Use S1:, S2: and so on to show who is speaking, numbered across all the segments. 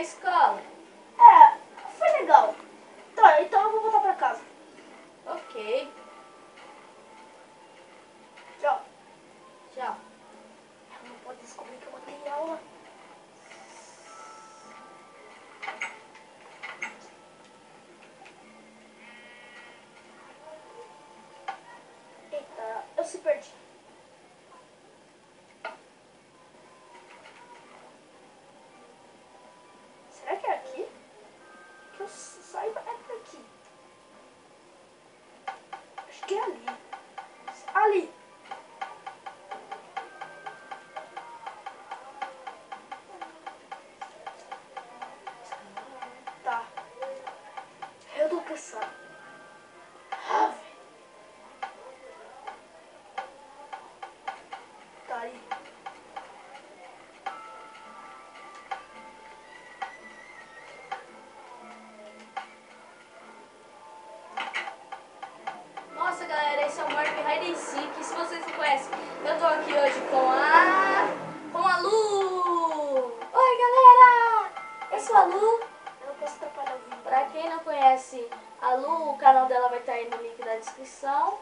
S1: escola?
S2: Foi legal. Tá, então eu vou voltar pra casa.
S1: Ok.
S2: Tchau.
S1: Tchau.
S2: Ela não pode descobrir que eu matei aula. Eita, eu se perdi. Será que é aqui? Que eu saiba é por aqui. Acho que é ali. Ali. Tá. Eu tô cansado. Ah, velho. Tá aí.
S1: Nossa, galera, esse é o Morph Hide and Seek. Se vocês não conhecem, eu tô aqui hoje com a Lu. Oi, galera! Eu sou a Lu.
S2: Eu não posso atrapalhar o vídeo.
S1: Pra quem não conhece a Lu, o canal dela vai estar aí no link da descrição.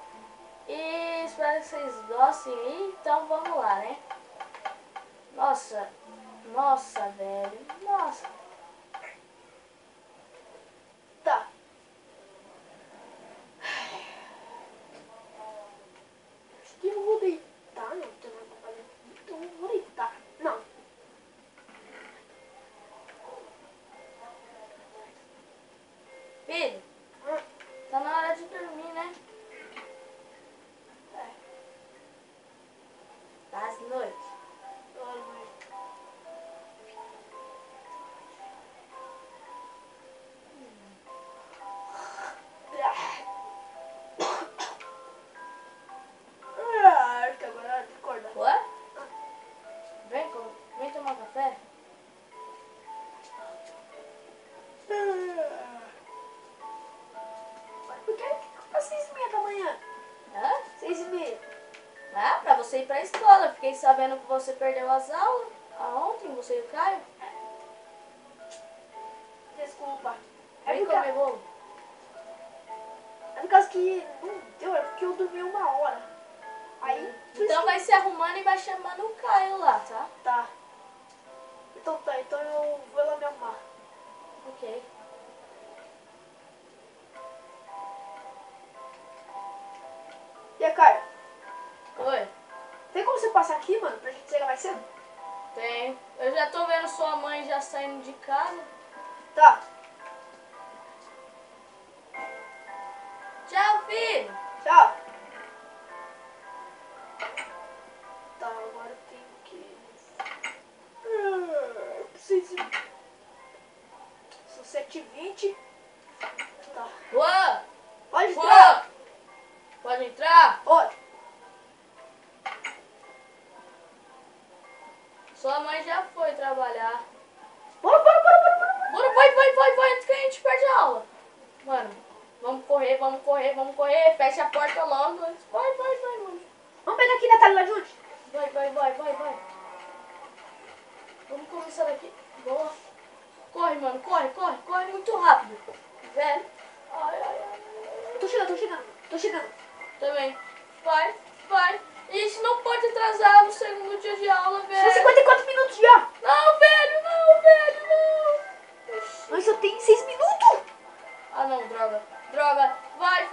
S1: E espero que vocês gostem aí. Então vamos lá, né? Nossa, velho. Nossa.
S2: Tá. Acho que eu vou deitar. Não tem nada pra fazer. Então eu vou deitar. Não.
S1: Filho, tá na hora de dormir, né?
S2: É.
S1: Das noites.
S2: Acho que agora é hora de acordar.
S1: Ué? Vem tomar café?
S2: Por que às 6h30 da manhã?
S1: Hã?
S2: 6h30.
S1: Ah, pra você ir pra escola. Eu fiquei sabendo que você perdeu as aulas. Ontem, você e o Caio.
S2: Desculpa.
S1: Vem comer bolo.
S2: É por causa que não deu, é porque eu dormi 1 hora. Aí, por
S1: Então
S2: isso
S1: vai se arrumando e vai chamando o Caio lá, tá?
S2: que- Tá. Então tá, então eu vou lá me arrumar.
S1: Ok.
S2: E aí, Caio?
S1: Oi.
S2: Tem como você passar aqui, mano, pra gente chegar mais cedo?
S1: Tem. Eu já tô vendo sua mãe já saindo de casa.
S2: Tá.
S1: Tchau, filho.
S2: Tchau. Tá, agora eu tenho que... Eu preciso... São 7h20. Tá.
S1: Juan!
S2: Pode entrar.
S1: Juan! Pode entrar?
S2: Pode.
S1: Sua mãe já foi trabalhar.
S2: Bora.
S1: Bora, vai, antes que a gente perde a aula. Mano, vamos correr. Fecha a porta logo. Vai, mano.
S2: Vamos pegar aqui na tela juntos?
S1: Vai. Vamos começar daqui. Boa. Corre, mano, corre muito rápido. Velho. Ai.
S2: Tô chegando.
S1: Também. Vai. Ixi, não pode atrasar no segundo dia de aula,
S2: São
S1: velho.
S2: 54 minutos já.
S1: Não, velho, não. Ixi.
S2: Mas só tem 6 minutos.
S1: Ah, não, droga. Vai,